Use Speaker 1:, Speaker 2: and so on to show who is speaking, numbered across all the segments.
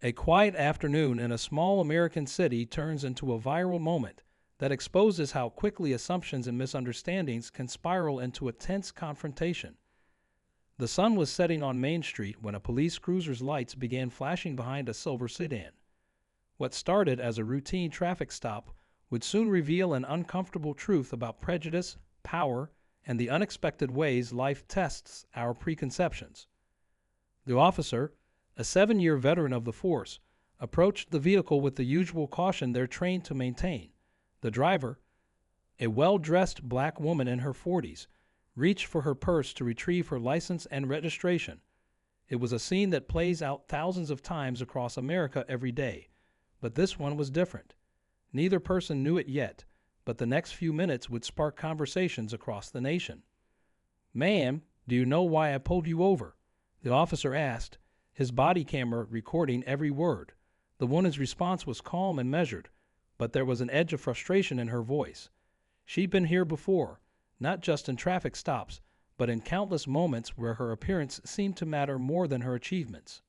Speaker 1: A quiet afternoon in a small American city turns into a viral moment that exposes how quickly assumptions and misunderstandings can spiral into a tense confrontation. The sun was setting on Main Street when a police cruiser's lights began flashing behind a silver sedan. What started as a routine traffic stop would soon reveal an uncomfortable truth about prejudice, power, and the unexpected ways life tests our preconceptions. The officer, a 7-year veteran of the force, approached the vehicle with the usual caution they're trained to maintain. The driver, a well-dressed black woman in her 40s, reached for her purse to retrieve her license and registration. It was a scene that plays out thousands of times across America every day, but this one was different. Neither person knew it yet, but the next few minutes would spark conversations across the nation. "Ma'am, do you know why I pulled you over?" the officer asked, his body camera recording every word. The woman's response was calm and measured, but there was an edge of frustration in her voice. She'd been here before, not just in traffic stops, but in countless moments where her appearance seemed to matter more than her achievements.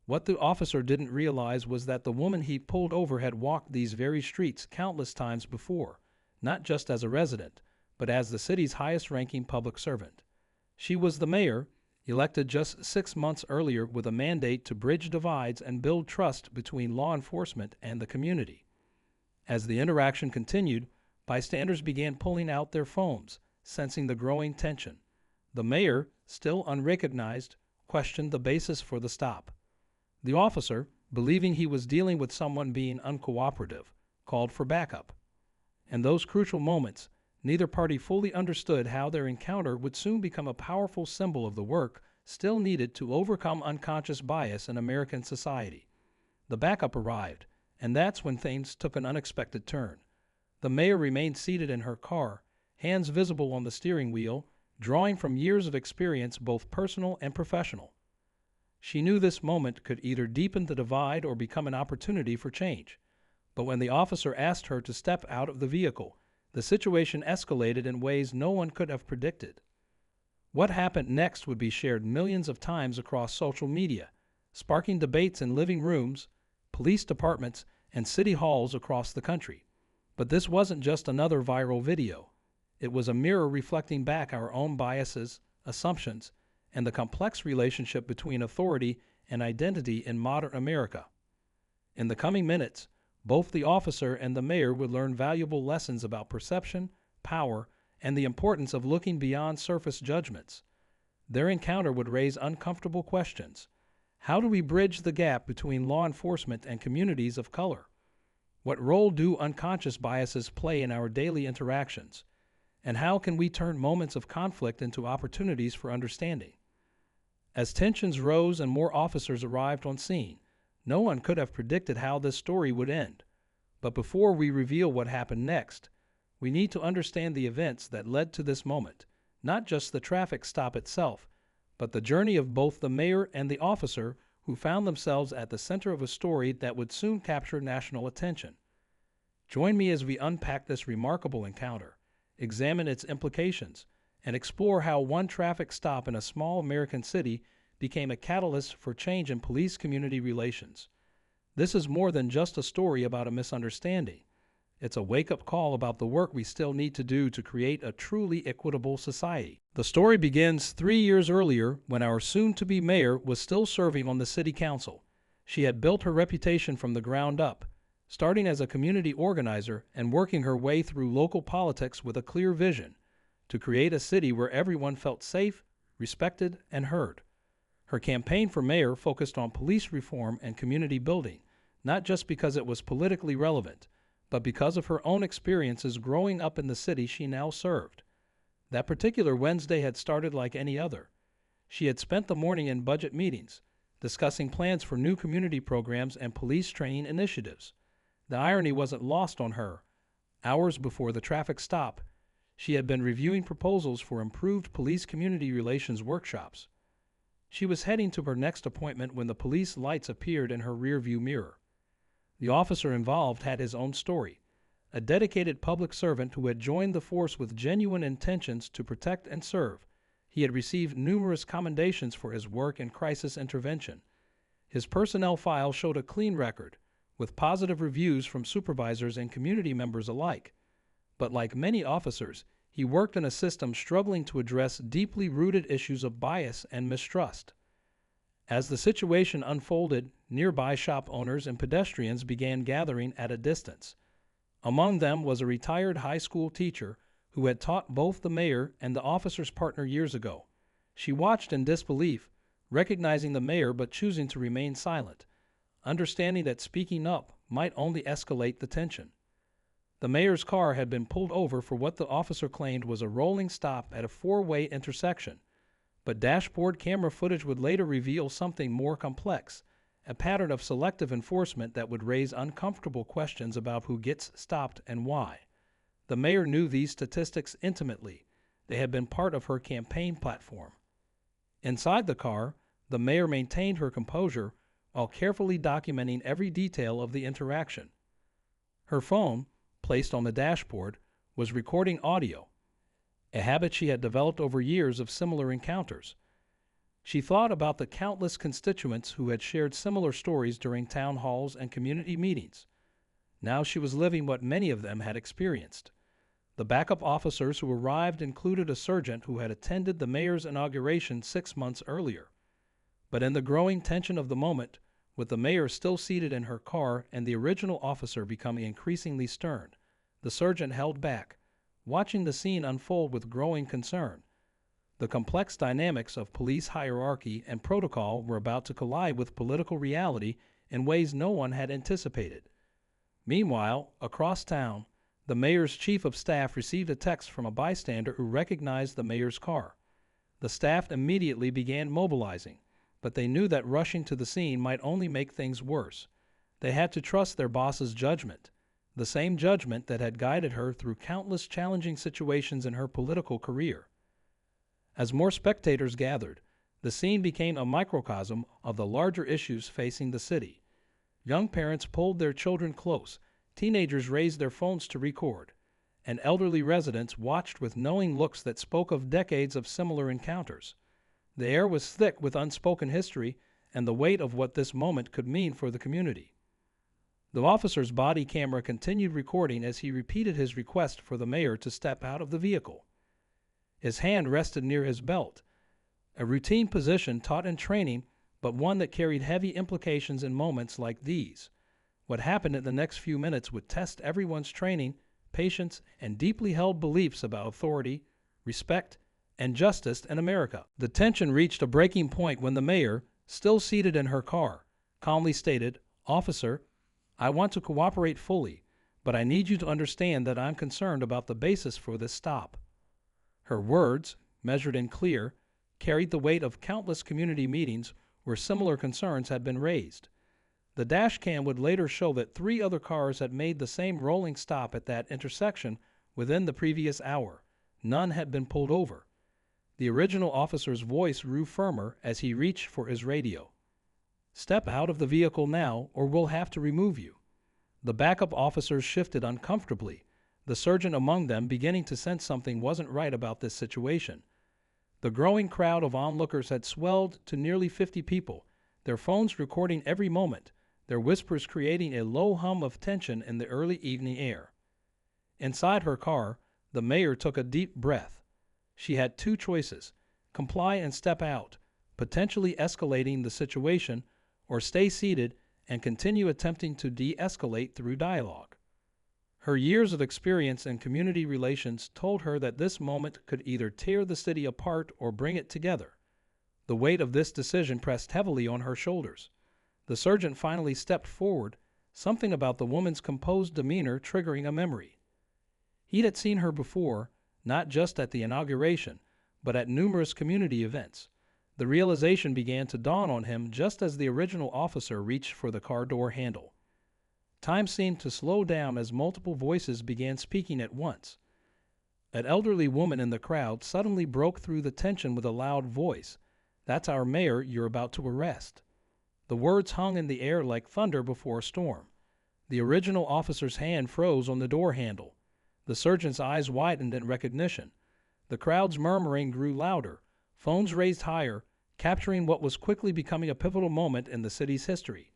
Speaker 1: What the officer didn't realize was that the woman he pulled over had walked these very streets countless times before, not just as a resident, but as the city's highest-ranking public servant. She was the mayor, elected just 6 months earlier with a mandate to bridge divides and build trust between law enforcement and the community. As the interaction continued, bystanders began pulling out their phones, sensing the growing tension. The mayor, still unrecognized, questioned the basis for the stop. The officer, believing he was dealing with someone being uncooperative, called for backup. In those crucial moments, neither party fully understood how their encounter would soon become a powerful symbol of the work still needed to overcome unconscious bias in American society. The backup arrived, and that's when things took an unexpected turn. The mayor remained seated in her car, hands visible on the steering wheel, drawing from years of experience both personal and professional. She knew this moment could either deepen the divide or become an opportunity for change. But when the officer asked her to step out of the vehicle, the situation escalated in ways no one could have predicted. What happened next would be shared millions of times across social media, sparking debates in living rooms, police departments, and city halls across the country. But this wasn't just another viral video. It was a mirror reflecting back our own biases, assumptions, and the complex relationship between authority and identity in modern America. In the coming minutes, both the officer and the mayor would learn valuable lessons about perception, power, and the importance of looking beyond surface judgments. Their encounter would raise uncomfortable questions. How do we bridge the gap between law enforcement and communities of color? What role do unconscious biases play in our daily interactions? And how can we turn moments of conflict into opportunities for understanding? As tensions rose and more officers arrived on scene, no one could have predicted how this story would end. But before we reveal what happened next, we need to understand the events that led to this moment, not just the traffic stop itself, but the journey of both the mayor and the officer who found themselves at the center of a story that would soon capture national attention. Join me as we unpack this remarkable encounter, examine its implications, and explore how one traffic stop in a small American city became a catalyst for change in police-community relations. This is more than just a story about a misunderstanding. It's a wake-up call about the work we still need to do to create a truly equitable society. The story begins 3 years earlier when our soon-to-be mayor was still serving on the city council. She had built her reputation from the ground up, starting as a community organizer and working her way through local politics with a clear vision to create a city where everyone felt safe, respected, and heard. Her campaign for mayor focused on police reform and community building, not just because it was politically relevant, but because of her own experiences growing up in the city she now served. That particular Wednesday had started like any other. She had spent the morning in budget meetings, discussing plans for new community programs and police training initiatives. The irony wasn't lost on her. Hours before the traffic stop, she had been reviewing proposals for improved police-community relations workshops. She was heading to her next appointment when the police lights appeared in her rearview mirror. The officer involved had his own story, a dedicated public servant who had joined the force with genuine intentions to protect and serve. He had received numerous commendations for his work in crisis intervention. His personnel file showed a clean record, with positive reviews from supervisors and community members alike. But like many officers, he worked in a system struggling to address deeply rooted issues of bias and mistrust. As the situation unfolded, nearby shop owners and pedestrians began gathering at a distance. Among them was a retired high school teacher who had taught both the mayor and the officer's partner years ago. She watched in disbelief, recognizing the mayor but choosing to remain silent, understanding that speaking up might only escalate the tension. The mayor's car had been pulled over for what the officer claimed was a rolling stop at a four-way intersection, but dashboard camera footage would later reveal something more complex, a pattern of selective enforcement that would raise uncomfortable questions about who gets stopped and why. The mayor knew these statistics intimately. They had been part of her campaign platform. Inside the car, the mayor maintained her composure while carefully documenting every detail of the interaction. Her phone, placed on the dashboard, was recording audio, a habit she had developed over years of similar encounters. She thought about the countless constituents who had shared similar stories during town halls and community meetings. Now she was living what many of them had experienced. The backup officers who arrived included a sergeant who had attended the mayor's inauguration 6 months earlier. But in the growing tension of the moment, with the mayor still seated in her car and the original officer becoming increasingly stern, the sergeant held back, watching the scene unfold with growing concern. The complex dynamics of police hierarchy and protocol were about to collide with political reality in ways no one had anticipated. Meanwhile, across town, the mayor's chief of staff received a text from a bystander who recognized the mayor's car. The staff immediately began mobilizing, but they knew that rushing to the scene might only make things worse. They had to trust their boss's judgment, the same judgment that had guided her through countless challenging situations in her political career. As more spectators gathered, the scene became a microcosm of the larger issues facing the city. Young parents pulled their children close, teenagers raised their phones to record, and elderly residents watched with knowing looks that spoke of decades of similar encounters. The air was thick with unspoken history and the weight of what this moment could mean for the community. The officer's body camera continued recording as he repeated his request for the mayor to step out of the vehicle. His hand rested near his belt, a routine position taught in training, but one that carried heavy implications in moments like these. What happened in the next few minutes would test everyone's training, patience, and deeply held beliefs about authority, respect, and justice in America. The tension reached a breaking point when the mayor, still seated in her car, calmly stated, "Officer, I want to cooperate fully, but I need you to understand that I'm concerned about the basis for this stop." Her words, measured and clear, carried the weight of countless community meetings where similar concerns had been raised. The dash cam would later show that 3 other cars had made the same rolling stop at that intersection within the previous hour. None had been pulled over. The original officer's voice grew firmer as he reached for his radio. "Step out of the vehicle now, or we'll have to remove you." The backup officers shifted uncomfortably, the sergeant among them beginning to sense something wasn't right about this situation. The growing crowd of onlookers had swelled to nearly 50 people, their phones recording every moment, their whispers creating a low hum of tension in the early evening air. Inside her car, the mayor took a deep breath. She had 2 choices: comply and step out, potentially escalating the situation, or stay seated and continue attempting to de-escalate through dialogue. Her years of experience in community relations told her that this moment could either tear the city apart or bring it together. The weight of this decision pressed heavily on her shoulders. The sergeant finally stepped forward, something about the woman's composed demeanor triggering a memory. He had seen her before, not just at the inauguration, but at numerous community events. The realization began to dawn on him just as the original officer reached for the car door handle. Time seemed to slow down as multiple voices began speaking at once. An elderly woman in the crowd suddenly broke through the tension with a loud voice. "That's our mayor you're about to arrest." The words hung in the air like thunder before a storm. The original officer's hand froze on the door handle. The sergeant's eyes widened in recognition. The crowd's murmuring grew louder, phones raised higher, capturing what was quickly becoming a pivotal moment in the city's history.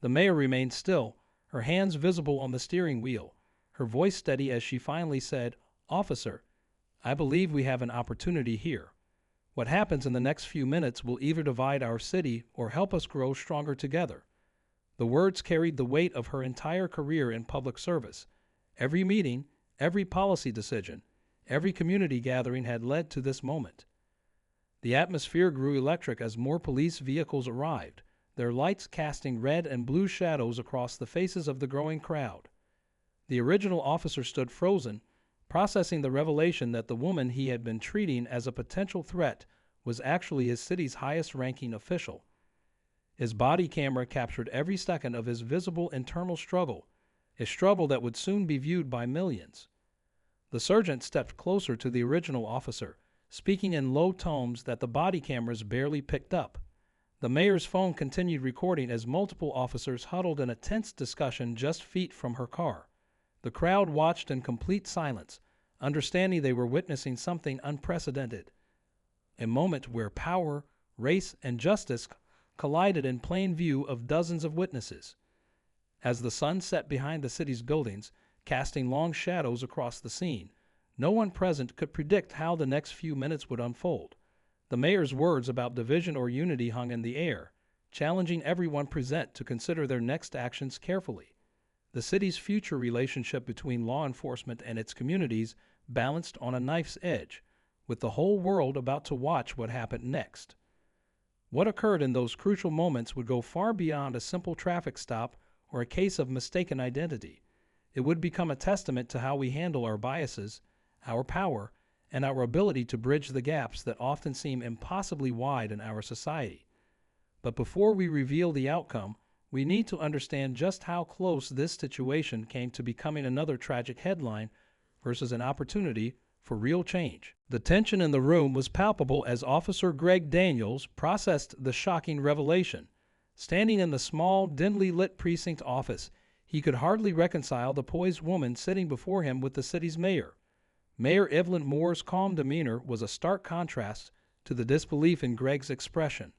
Speaker 1: The mayor remained still, her hands visible on the steering wheel, her voice steady as she finally said, "Officer, I believe we have an opportunity here. What happens in the next few minutes will either divide our city or help us grow stronger together." The words carried the weight of her entire career in public service. Every meeting, every policy decision, every community gathering had led to this moment. The atmosphere grew electric as more police vehicles arrived, their lights casting red and blue shadows across the faces of the growing crowd. The original officer stood frozen, processing the revelation that the woman he had been treating as a potential threat was actually his city's highest-ranking official. His body camera captured every second of his visible internal struggle, a struggle that would soon be viewed by millions. The sergeant stepped closer to the original officer, speaking in low tones that the body cameras barely picked up. The mayor's phone continued recording as multiple officers huddled in a tense discussion just feet from her car. The crowd watched in complete silence, understanding they were witnessing something unprecedented. A moment where power, race, and justice collided in plain view of dozens of witnesses. As the sun set behind the city's buildings, casting long shadows across the scene, no one present could predict how the next few minutes would unfold. The mayor's words about division or unity hung in the air, challenging everyone present to consider their next actions carefully. The city's future relationship between law enforcement and its communities balanced on a knife's edge, with the whole world about to watch what happened next. What occurred in those crucial moments would go far beyond a simple traffic stop or a case of mistaken identity. It would become a testament to how we handle our biases, our power, and our ability to bridge the gaps that often seem impossibly wide in our society. But before we reveal the outcome, we need to understand just how close this situation came to becoming another tragic headline versus an opportunity for real change. The tension in the room was palpable as Officer Greg Daniels processed the shocking revelation. Standing in the small, dimly lit precinct office, he could hardly reconcile the poised woman sitting before him with the city's mayor. Mayor Evelyn Moore's calm demeanor was a stark contrast to the disbelief in Greg's expression.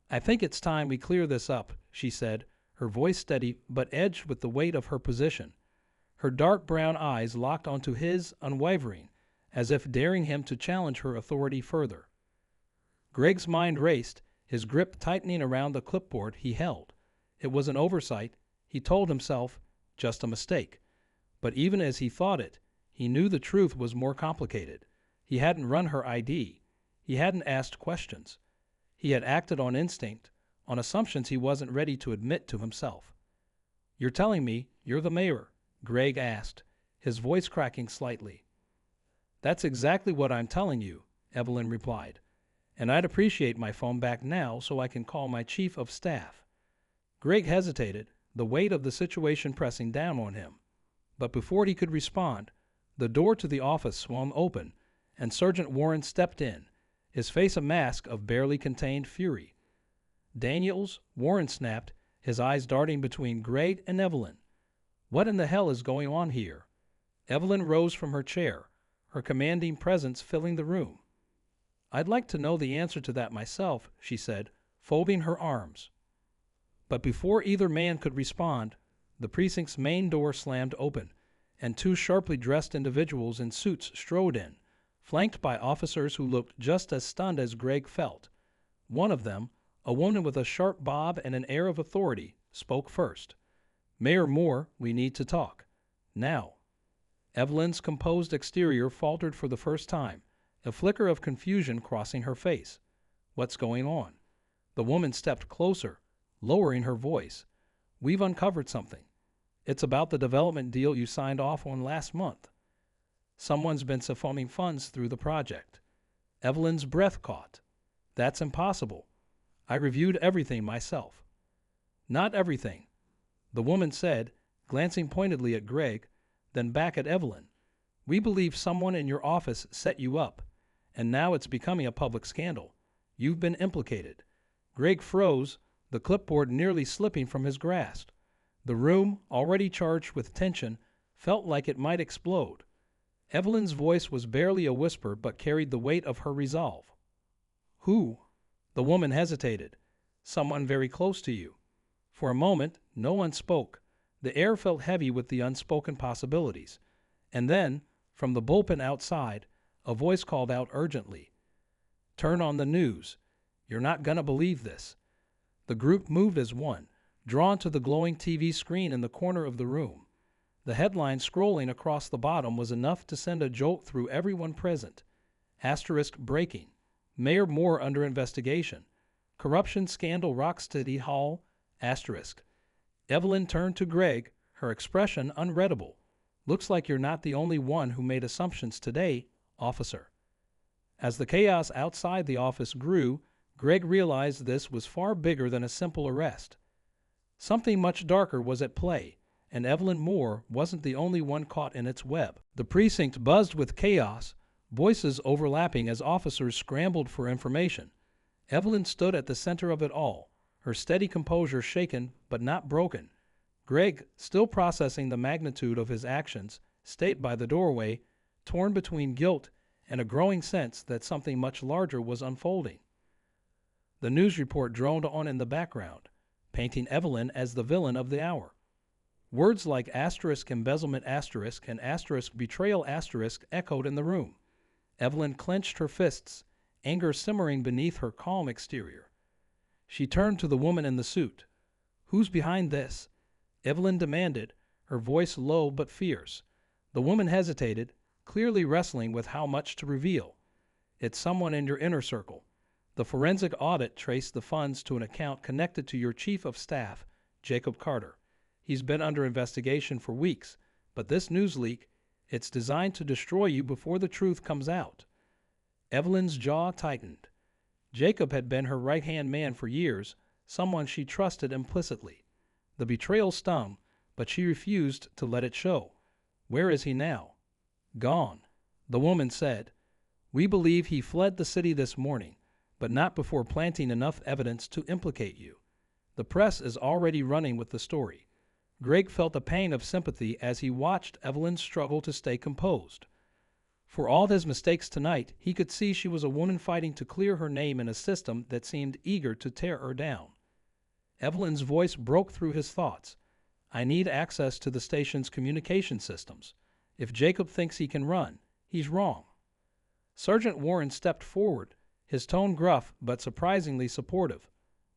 Speaker 1: "I think it's time we clear this up," she said, her voice steady but edged with the weight of her position. Her dark brown eyes locked onto his, unwavering, as if daring him to challenge her authority further. Greg's mind raced, his grip tightening around the clipboard he held. It was an oversight, he told himself, just a mistake. But even as he thought it, he knew the truth was more complicated. He hadn't run her ID. He hadn't asked questions. He had acted on instinct, on assumptions he wasn't ready to admit to himself. "You're telling me you're the mayor?" Greg asked, his voice cracking slightly. "That's exactly what I'm telling you," Evelyn replied. "And I'd appreciate my phone back now so I can call my chief of staff." Greg hesitated, the weight of the situation pressing down on him. But before he could respond, the door to the office swung open, and Sergeant Warren stepped in, his face a mask of barely contained fury. "Daniels," Warren snapped, his eyes darting between Greg and Evelyn. "What in the hell is going on here?" Evelyn rose from her chair, her commanding presence filling the room. "I'd like to know the answer to that myself," she said, folding her arms. But before either man could respond, the precinct's main door slammed open, and two sharply dressed individuals in suits strode in, flanked by officers who looked just as stunned as Greg felt. One of them, a woman with a sharp bob and an air of authority, spoke first. "Mayor Moore, we need to talk. Now." Evelyn's composed exterior faltered for the first time, a flicker of confusion crossing her face. "What's going on?" The woman stepped closer, lowering her voice. "We've uncovered something. It's about the development deal you signed off on last month. Someone's been siphoning funds through the project." Evelyn's breath caught. "That's impossible. I reviewed everything myself." "Not everything," the woman said, glancing pointedly at Greg, then back at Evelyn. "We believe someone in your office set you up, and now it's becoming a public scandal. You've been implicated." Greg froze, the clipboard nearly slipping from his grasp. The room, already charged with tension, felt like it might explode. Evelyn's voice was barely a whisper but carried the weight of her resolve. "Who?" The woman hesitated. Someone very close to you. For a moment, no one spoke. The air felt heavy with the unspoken possibilities. And then, from the bullpen outside, a voice called out urgently, "Turn on the news. You're not gonna believe this." The group moved as one, drawn to the glowing TV screen in the corner of the room. The headline scrolling across the bottom was enough to send a jolt through everyone present. Asterisk breaking. Mayor Moore under investigation. Corruption scandal rocks City Hall. Asterisk. Evelyn turned to Greg, her expression unreadable. "Looks like you're not the only one who made assumptions today, officer." As the chaos outside the office grew, Greg realized this was far bigger than a simple arrest. Something much darker was at play, and Evelyn Moore wasn't the only one caught in its web. The precinct buzzed with chaos, voices overlapping as officers scrambled for information. Evelyn stood at the center of it all, her steady composure shaken but not broken. Greg, still processing the magnitude of his actions, stayed by the doorway, torn between guilt and a growing sense that something much larger was unfolding. The news report droned on in the background, painting Evelyn as the villain of the hour. Words like asterisk embezzlement asterisk and asterisk betrayal asterisk echoed in the room. Evelyn clenched her fists, anger simmering beneath her calm exterior. She turned to the woman in the suit. "Who's behind this?" Evelyn demanded, her voice low but fierce. The woman hesitated, clearly wrestling with how much to reveal. "It's someone in your inner circle. The forensic audit traced the funds to an account connected to your chief of staff, Jacob Carter. He's been under investigation for weeks, but this news leak, it's designed to destroy you before the truth comes out." Evelyn's jaw tightened. Jacob had been her right-hand man for years, someone she trusted implicitly. The betrayal stung, but she refused to let it show. "Where is he now?" "Gone," the woman said. "We believe he fled the city this morning, but not before planting enough evidence to implicate you. The press is already running with the story." Greg felt a pang of sympathy as he watched Evelyn struggle to stay composed. For all his mistakes tonight, he could see she was a woman fighting to clear her name in a system that seemed eager to tear her down. Evelyn's voice broke through his thoughts. "I need access to the station's communication systems. If Jacob thinks he can run, he's wrong." Sergeant Warren stepped forward, his tone gruff but surprisingly supportive.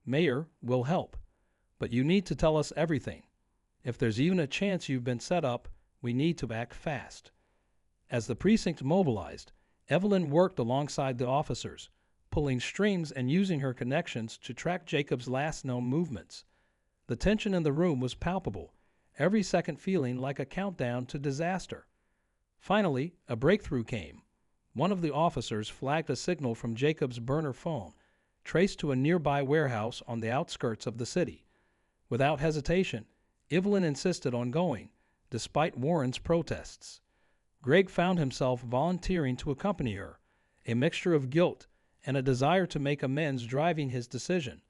Speaker 1: "Mayor, we'll help. But you need to tell us everything. If there's even a chance you've been set up, we need to act fast." As the precinct mobilized, Evelyn worked alongside the officers, pulling strings and using her connections to track Jacob's last known movements. The tension in the room was palpable, every second feeling like a countdown to disaster. Finally, a breakthrough came. One of the officers flagged a signal from Jacob's burner phone, traced to a nearby warehouse on the outskirts of the city. Without hesitation, Evelyn insisted on going, despite Warren's protests. Greg found himself volunteering to accompany her, a mixture of guilt and a desire to make amends driving his decision.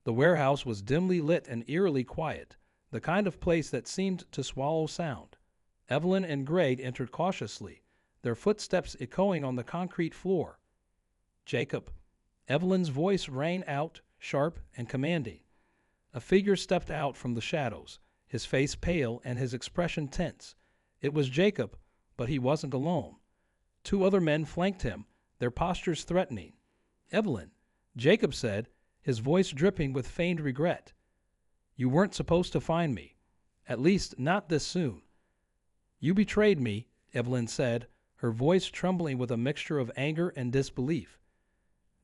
Speaker 1: The warehouse was dimly lit and eerily quiet, the kind of place that seemed to swallow sound. Evelyn and Greg entered cautiously, their footsteps echoing on the concrete floor. "Jacob." Evelyn's voice rang out, sharp and commanding. A figure stepped out from the shadows, his face pale and his expression tense. It was Jacob, but he wasn't alone. Two other men flanked him, their postures threatening. "Evelyn," Jacob said, his voice dripping with feigned regret. "You weren't supposed to find me. At least, not this soon." "You betrayed me," Evelyn said, her voice trembling with a mixture of anger and disbelief.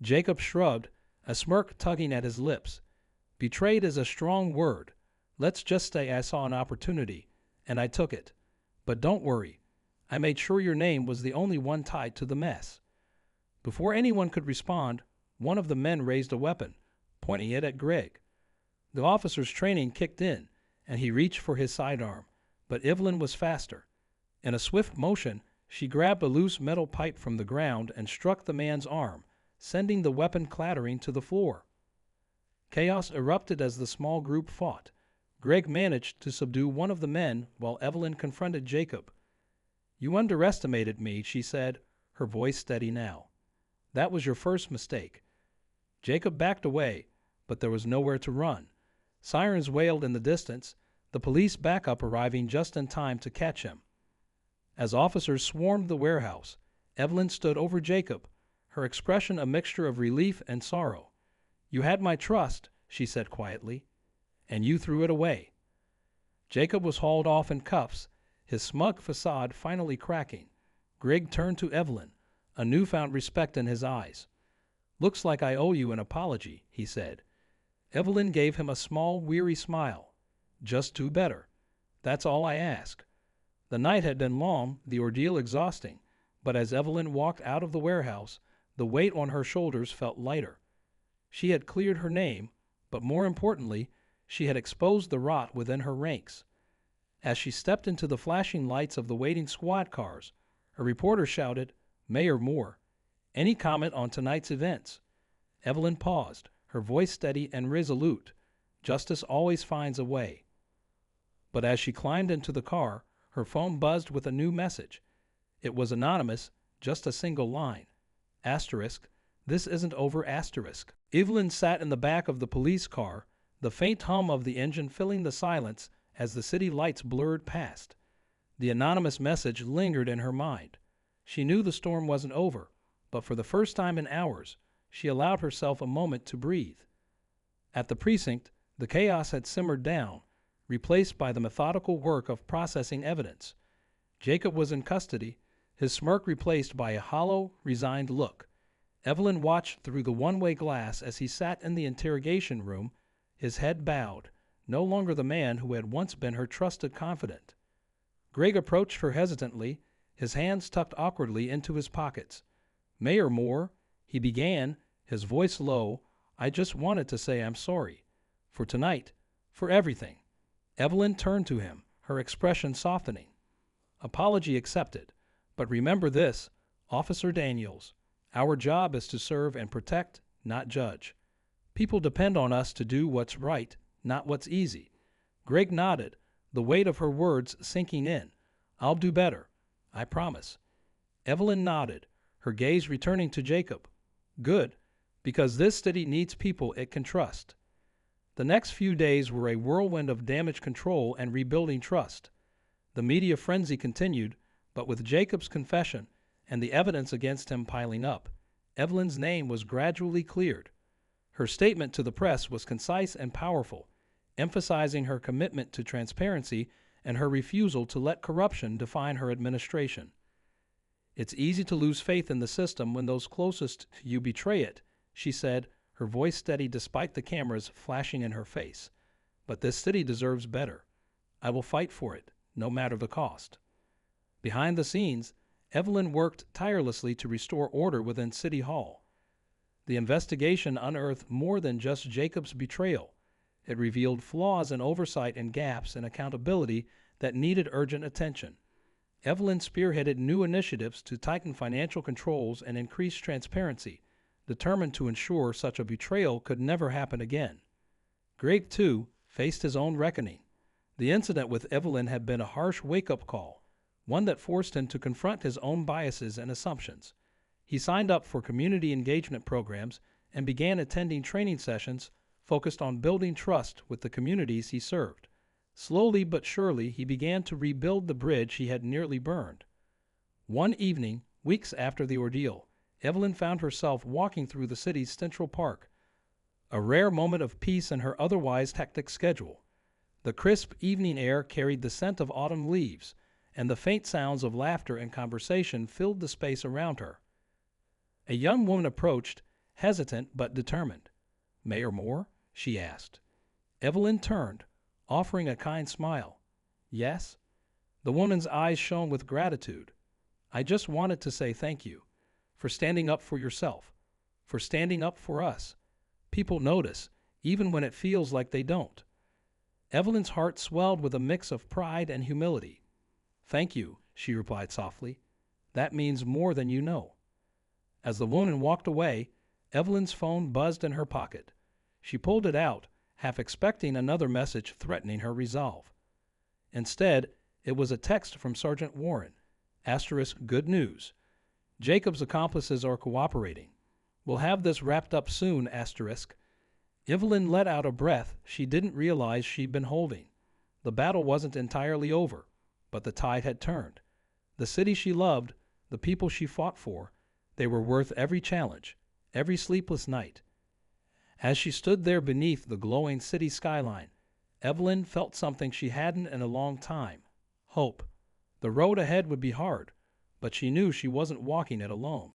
Speaker 1: Jacob shrugged, a smirk tugging at his lips. "Betrayed is a strong word. Let's just say I saw an opportunity, and I took it. But don't worry. I made sure your name was the only one tied to the mess." Before anyone could respond, one of the men raised a weapon, pointing it at Greg. The officer's training kicked in, and he reached for his sidearm, but Evelyn was faster. In a swift motion, she grabbed a loose metal pipe from the ground and struck the man's arm, sending the weapon clattering to the floor. Chaos erupted as the small group fought. Greg managed to subdue one of the men while Evelyn confronted Jacob. "You underestimated me," she said, her voice steady now. "That was your first mistake. Jacob backed away, but there was nowhere to run. Sirens wailed in the distance, the police backup arriving just in time to catch him. As officers swarmed the warehouse, Evelyn stood over Jacob, her expression a mixture of relief and sorrow. "You had my trust," she said quietly, "and you threw it away." Jacob was hauled off in cuffs, his smug facade finally cracking. Greg turned to Evelyn, a newfound respect in his eyes. "Looks like I owe you an apology," he said. Evelyn gave him a small, weary smile. "Just do better. That's all I ask." The night had been long, the ordeal exhausting, but as Evelyn walked out of the warehouse, the weight on her shoulders felt lighter. She had cleared her name, but more importantly, she had exposed the rot within her ranks. As she stepped into the flashing lights of the waiting squad cars, a reporter shouted, "Mayor Moore, any comment on tonight's events?" Evelyn paused, her voice steady and resolute. Justice always finds a way. But as she climbed into the car, her phone buzzed with a new message. It was anonymous, just a single line. Asterisk, "This isn't over," asterisk. Evelyn sat in the back of the police car, the faint hum of the engine filling the silence as the city lights blurred past. The anonymous message lingered in her mind. She knew the storm wasn't over, but for the first time in hours, she allowed herself a moment to breathe. At the precinct, the chaos had simmered down, replaced by the methodical work of processing evidence. Jacob was in custody, his smirk replaced by a hollow, resigned look. Evelyn watched through the one-way glass as he sat in the interrogation room, his head bowed, no longer the man who had once been her trusted confidant. Greg approached her hesitantly, his hands tucked awkwardly into his pockets. "Mayor Moore," he began, his voice low, "I just wanted to say I'm sorry. For tonight. For everything." Evelyn turned to him, her expression softening. "Apology accepted. But remember this, Officer Daniels. Our job is to serve and protect, not judge. People depend on us to do what's right, not what's easy." Greg nodded, the weight of her words sinking in. "I'll do better. I promise." Evelyn nodded, her gaze returning to Jacob. "Good, because this city needs people it can trust." The next few days were a whirlwind of damage control and rebuilding trust. The media frenzy continued, but with Jacob's confession and the evidence against him piling up, Evelyn's name was gradually cleared. Her statement to the press was concise and powerful, emphasizing her commitment to transparency and her refusal to let corruption define her administration. "It's easy to lose faith in the system when those closest to you betray it," she said, her voice steady despite the cameras flashing in her face. "But this city deserves better. I will fight for it, no matter the cost." Behind the scenes, Evelyn worked tirelessly to restore order within City Hall. The investigation unearthed more than just Jacob's betrayal. It revealed flaws in oversight and gaps in accountability that needed urgent attention. Evelyn spearheaded new initiatives to tighten financial controls and increase transparency, determined to ensure such a betrayal could never happen again. Greg, too, faced his own reckoning. The incident with Evelyn had been a harsh wake-up call, one that forced him to confront his own biases and assumptions. He signed up for community engagement programs and began attending training sessions focused on building trust with the communities he served. Slowly but surely, he began to rebuild the bridge he had nearly burned. One evening, weeks after the ordeal, Evelyn found herself walking through the city's Central Park, a rare moment of peace in her otherwise hectic schedule. The crisp evening air carried the scent of autumn leaves, and the faint sounds of laughter and conversation filled the space around her. A young woman approached, hesitant but determined. "Mayor Moore?" she asked. Evelyn turned, offering a kind smile. "Yes?" The woman's eyes shone with gratitude. "I just wanted to say thank you for standing up for yourself, for standing up for us. People notice, even when it feels like they don't." Evelyn's heart swelled with a mix of pride and humility. "Thank you," she replied softly. "That means more than you know." As the woman walked away, Evelyn's phone buzzed in her pocket. She pulled it out, half expecting another message threatening her resolve. Instead, it was a text from Sergeant Warren. Asterisk, "Good news. Jacob's accomplices are cooperating. We'll have this wrapped up soon, asterisk. Evelyn let out a breath she didn't realize she'd been holding. The battle wasn't entirely over, but the tide had turned. The city she loved, the people she fought for, they were worth every challenge, every sleepless night. As she stood there beneath the glowing city skyline, Evelyn felt something she hadn't in a long time: hope. The road ahead would be hard, but she knew she wasn't walking it alone.